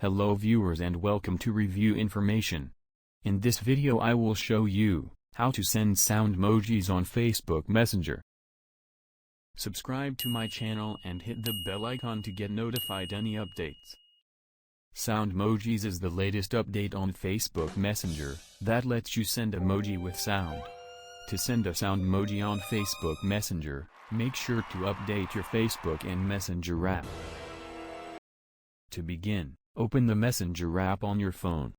Hello viewers and welcome to Review Information. In this video I will show you how to send Soundmojis on Facebook Messenger. Subscribe to my channel and hit the bell icon to get notified any updates. Soundmojis is the latest update on Facebook Messenger that lets you send emoji with sound. To send a Soundmoji on Facebook Messenger, make sure to update your Facebook and Messenger app. To begin, open the Messenger app on your phone.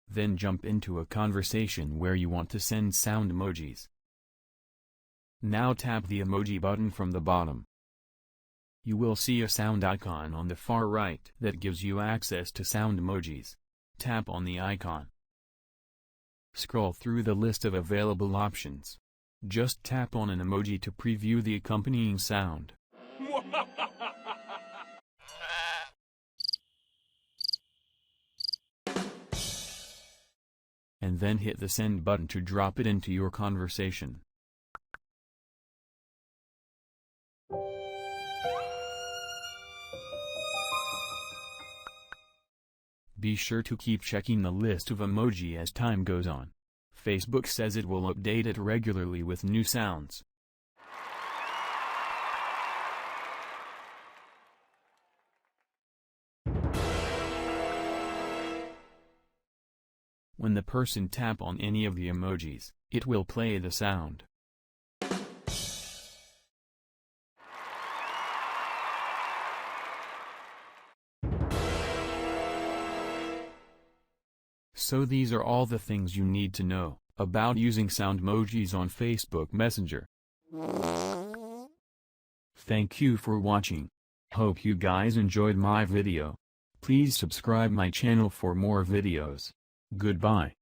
Then jump into a conversation where you want to send Soundmojis. Now tap the emoji button from the bottom. You will see a sound icon on the far right that gives you access to Soundmojis. Tap on the icon. Scroll through the list of available options. Just tap on an emoji to preview the accompanying sound. And then hit the send button to drop it into your conversation. Be sure to keep checking the list of emoji as time goes on. Facebook says it will update it regularly with new sounds. When the person tap on any of the emojis, it will play the sound. So these are all the things you need to know about using Soundmojis on Facebook Messenger. Thank you for watching. Hope you guys enjoyed my video. Please subscribe my channel for more videos. Goodbye.